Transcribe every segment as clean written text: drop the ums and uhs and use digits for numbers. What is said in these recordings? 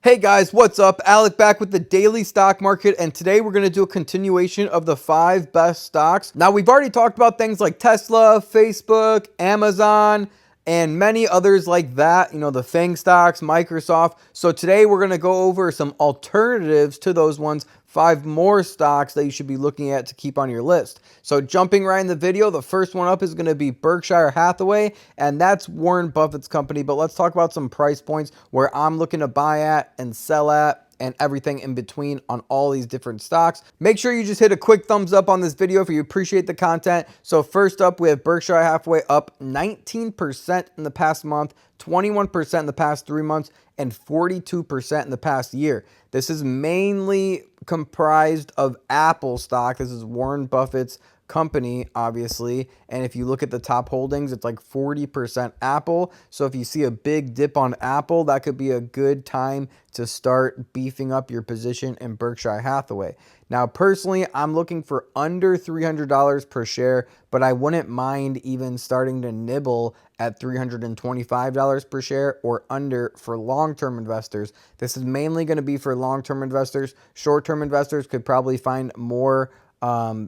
Hey guys, what's up? Alec back with the daily stock market, and today we're going to do a continuation of the 5 best stocks. Now, we've already talked about things like Tesla, Facebook, Amazon, and many others like that, the FANG stocks, Microsoft. So today we're going to go over some alternatives to those ones, 5 more stocks that you should be looking at to keep on your list. So jumping right in the video, the first one up is going to be Berkshire Hathaway, and that's Warren Buffett's company. But let's talk about some price points where I'm looking to buy at and sell at and everything in between on all these different stocks. Make sure you just hit a quick thumbs up on this video if you appreciate the content. So first up, we have Berkshire Hathaway up 19% in the past month, 21% in the past 3 months, and 42% in the past year. This is mainly comprised of Apple stock. This is Warren Buffett's company, obviously, and if you look at the top holdings, it's like 40% Apple. So if you see a big dip on Apple, that could be a good time to start beefing up your position in Berkshire Hathaway. Now, personally, I'm looking for under $300 per share, but I wouldn't mind even starting to nibble at $325 per share or under for long-term investors. This is mainly going to be for long-term investors. Short-term investors could probably find more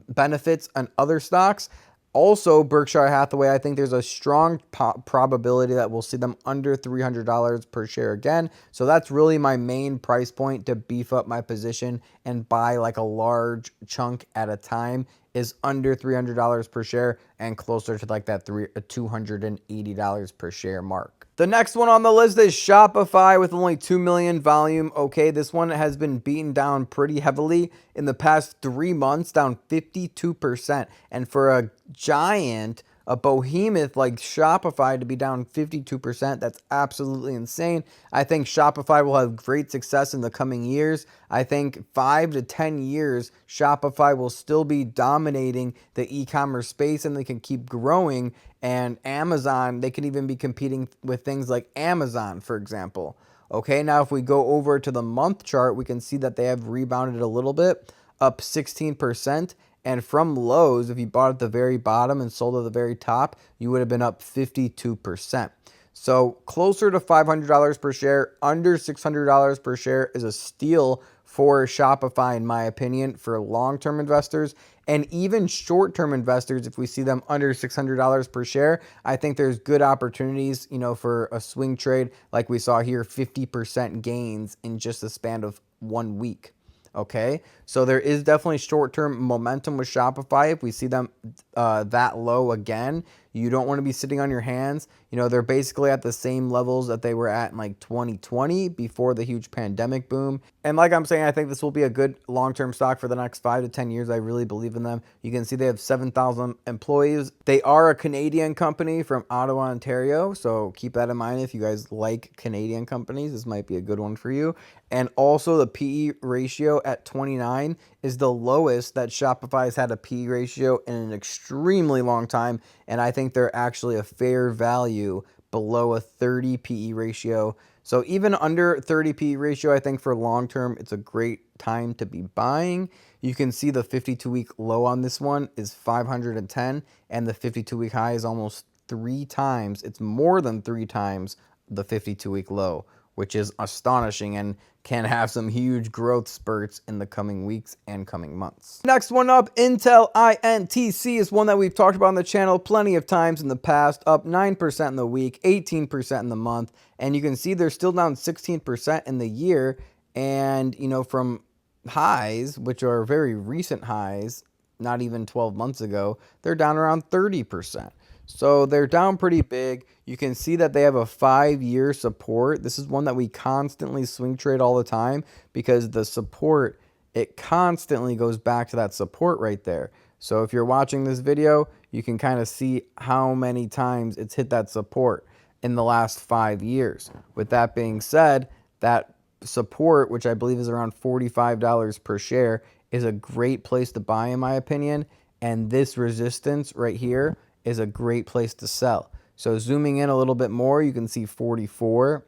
benefits on other stocks. Also, Berkshire Hathaway, I think there's a strong probability that we'll see them under $300 per share again. So that's really my main price point to beef up my position and buy like a large chunk at a time is under $300 per share and closer to like that $280 per share mark. The next one on the list is Shopify with only 2 million volume. Okay, this one has been beaten down pretty heavily in the past 3 months, down 52%. And for a giant, a behemoth like Shopify to be down 52%, that's absolutely insane. I think Shopify will have great success in the coming years. I think 5 to 10 years, Shopify will still be dominating the e-commerce space and they can keep growing. And Amazon, they can even be competing with things like Amazon, for example. Okay, now if we go over to the month chart, we can see that they have rebounded a little bit, up 16%. And from lows, if you bought at the very bottom and sold at the very top, you would have been up 52%. So closer to $500 per share, under $600 per share is a steal for Shopify, in my opinion, for long-term investors. And even short-term investors, if we see them under $600 per share, I think there's good opportunities, for a swing trade like we saw here, 50% gains in just the span of 1 week. Okay, so there is definitely short-term momentum with Shopify. If we see them that low again, you don't want to be sitting on your hands. They're basically at the same levels that they were at in like 2020 before the huge pandemic boom. And like I'm saying, I think this will be a good long-term stock for the next 5 to 10 years. I really believe in them. You can see they have 7,000 employees. They are a Canadian company from Ottawa, Ontario. So keep that in mind if you guys like Canadian companies. This might be a good one for you. And also the PE ratio at 29 is the lowest that Shopify has had a PE ratio in an extremely long time. And I think they're actually a fair value below a 30 PE ratio. So even under 30 PE ratio, I think for long term, it's a great time to be buying. You can see the 52-week low on this one is 510, and the 52-week high is almost 3 times. It's more than 3 times the 52-week low, which is astonishing and can have some huge growth spurts in the coming weeks and coming months. Next one up, Intel INTC is one that we've talked about on the channel plenty of times in the past, up 9% in the week, 18% in the month, and you can see they're still down 16% in the year, and from highs, which are very recent highs, not even 12 months ago, they're down around 30%. So they're down pretty big. You can see that they have a 5-year support. This is one that we constantly swing trade all the time because the support, it constantly goes back to that support right there. So if you're watching this video, you can kind of see how many times it's hit that support in the last 5 years. With that being said, that support, which I believe is around $45 per share, is a great place to buy in my opinion. And this resistance right here is a great place to sell. So zooming in a little bit more, you can see 44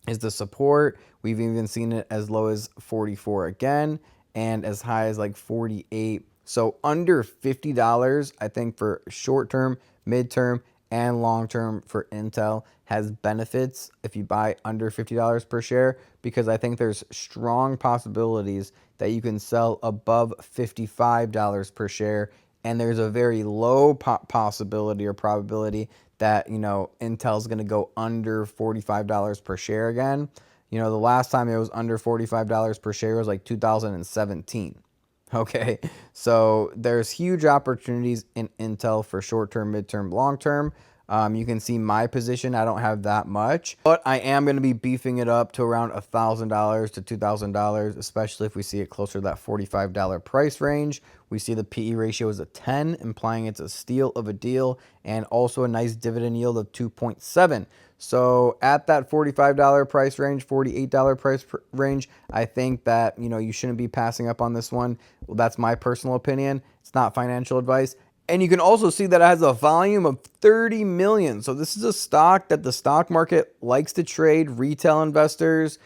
is the support. We've even seen it as low as 44 again and as high as like 48. So under $50, I think for short term, midterm, and long term for Intel has benefits if you buy under $50 per share, because I think there's strong possibilities that you can sell above $55 per share, and there's a very low possibility or probability that, Intel's going to go under $45 per share again. The last time it was under $45 per share was like 2017. Okay, so there's huge opportunities in Intel for short-term, mid-term, long-term. You can see my position. I don't have that much, but I am going to be beefing it up to around $1,000 to $2,000, especially if we see it closer to that $45 price range. We see the PE ratio is a 10, implying it's a steal of a deal, and also a nice dividend yield of 2.7. So at that $45 price range, $48 price range, I think that, you shouldn't be passing up on this one. Well, that's my personal opinion. It's not financial advice. And you can also see that it has a volume of 30 million. So this is a stock that the stock market likes to trade. Retail investors,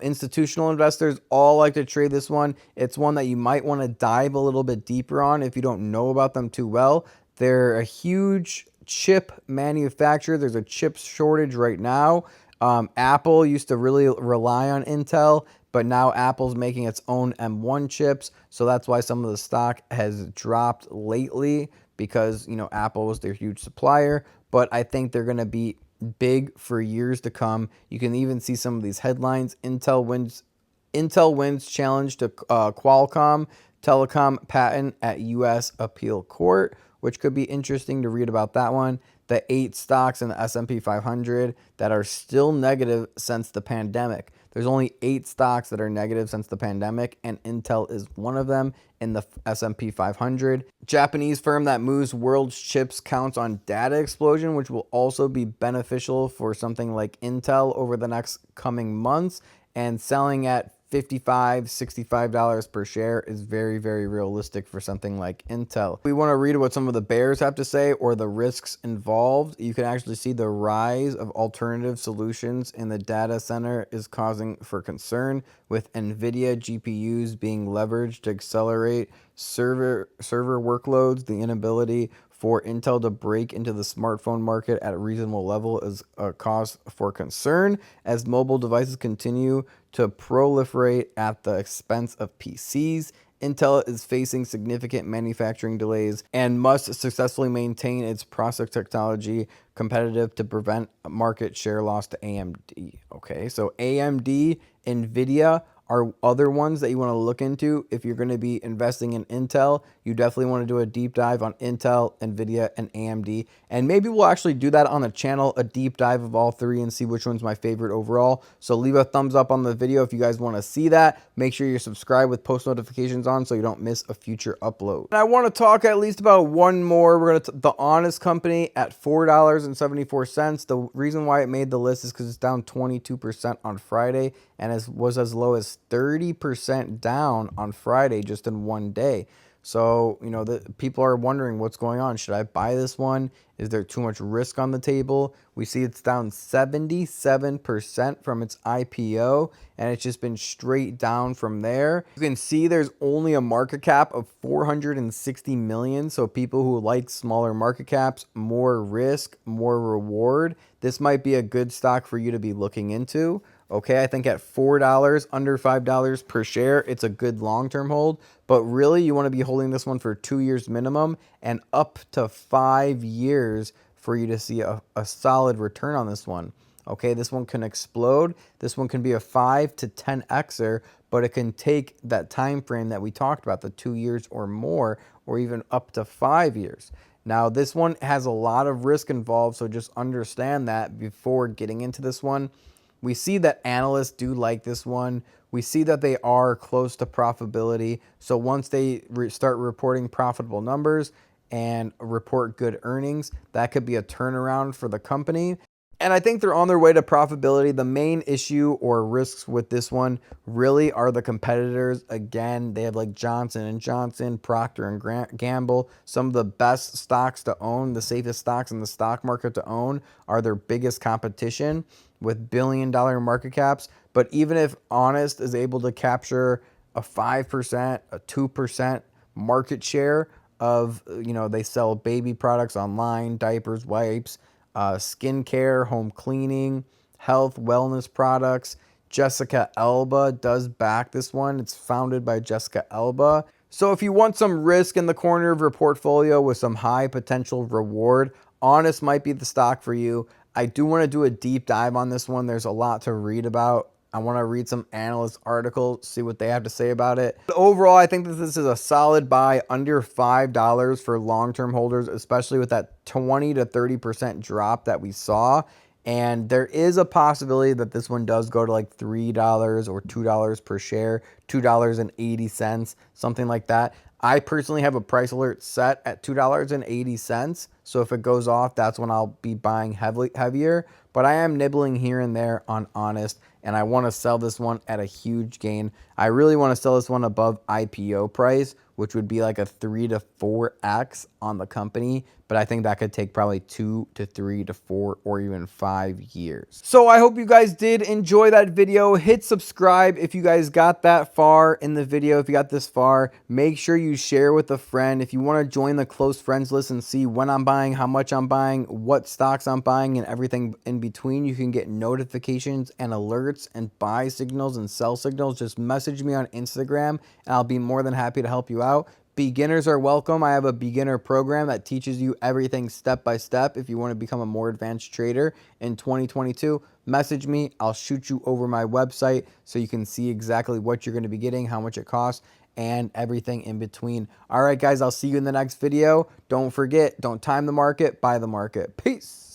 institutional investors all like to trade this one. It's one that you might want to dive a little bit deeper on if you don't know about them too well. They're a huge chip manufacturer. There's a chip shortage right now. Apple used to really rely on Intel, but now Apple's making its own M1 chips. So that's why some of the stock has dropped lately, because, Apple was their huge supplier. But I think they're going to be big for years to come. You can even see some of these headlines. Intel wins challenge to Qualcomm telecom patent at U.S. appeal court, which could be interesting to read about that one. The 8 stocks in the S&P 500 that are still negative since the pandemic. There's only 8 stocks that are negative since the pandemic, and Intel is one of them in the S&P 500. Japanese firm that moves world's chips counts on data explosion, which will also be beneficial for something like Intel over the next coming months, and selling at $55, $65 per share is very, very realistic for something like Intel. We want to read what some of the bears have to say, or the risks involved. You can actually see the rise of alternative solutions in the data center is causing for concern, with NVIDIA GPUs being leveraged to accelerate server workloads. The inability for Intel to break into the smartphone market at a reasonable level is a cause for concern as mobile devices continue to proliferate at the expense of PCs. Intel is facing significant manufacturing delays and must successfully maintain its process technology competitive to prevent market share loss to AMD. Okay, so AMD, NVIDIA are other ones that you want to look into. If you're going to be investing in Intel, you definitely want to do a deep dive on Intel, NVIDIA, and AMD. And maybe we'll actually do that on the channel, a deep dive of all three, and see which one's my favorite overall. So leave a thumbs up on the video if you guys want to see that. Make sure you're subscribed with post notifications on so you don't miss a future upload. And I want to talk at least about one more. We're going to The Honest Company at $4.74. The reason why it made the list is because it's down 22% on Friday, and was as low as 30% down on Friday just in one day. So, the people are wondering what's going on. Should I buy this one? Is there too much risk on the table? We see it's down 77% from its IPO, and it's just been straight down from there. You can see there's only a market cap of 460 million. So people who like smaller market caps, more risk, more reward, this might be a good stock for you to be looking into. Okay, I think at $4, under $5 per share, it's a good long-term hold. But really, you want to be holding this one for 2 years minimum and up to 5 years for you to see a solid return on this one. Okay, this one can explode. This one can be a 5 to 10xer, but it can take that time frame that we talked about, the 2 years or more, or even up to 5 years. Now, this one has a lot of risk involved, so just understand that before getting into this one. We see that analysts do like this one. We see that they are close to profitability. So once they start reporting profitable numbers and report good earnings, that could be a turnaround for the company. And I think they're on their way to profitability. The main issue or risks with this one really are the competitors. Again, they have like Johnson & Johnson, Procter & Gamble. Some of the best stocks to own, the safest stocks in the stock market to own, are their biggest competition with billion-dollar market caps. But even if Honest is able to capture a 5%, a 2% market share of, they sell baby products online, diapers, wipes, skincare, home cleaning, health, wellness products. Jessica Alba does back this one. It's founded by Jessica Alba. So if you want some risk in the corner of your portfolio with some high potential reward, Honest might be the stock for you. I do want to do a deep dive on this one. There's a lot to read about. I want to read some analyst articles, see what they have to say about it. But overall, I think that this is a solid buy under $5 for long-term holders, especially with that 20 to 30% drop that we saw. And there is a possibility that this one does go to like $3 or $2 per share, $2.80, something like that. I personally have a price alert set at $2.80. So if it goes off, that's when I'll be buying heavier. But I am nibbling here and there on Honest, and I want to sell this one at a huge gain. I really want to sell this one above IPO price, which would be like a 3 to 4x on the company. But I think that could take probably 2 to 3 to 4 or even 5 years. So I hope you guys did enjoy that video. Hit subscribe if you guys got that far in the video. If you got this far, make sure you share with a friend. If you want to join the close friends list and see when I'm buying, how much I'm buying, what stocks I'm buying, and everything in between, you can get notifications and alerts and buy signals and sell signals. Just message me on Instagram and I'll be more than happy to help you out. Beginners are welcome. I have a beginner program that teaches you everything step by step. If you want to become a more advanced trader in 2022, message me. I'll shoot you over my website so you can see exactly what you're going to be getting, how much it costs, and everything in between. All right, guys, I'll see you in the next video. Don't forget, don't time the market, buy the market. Peace.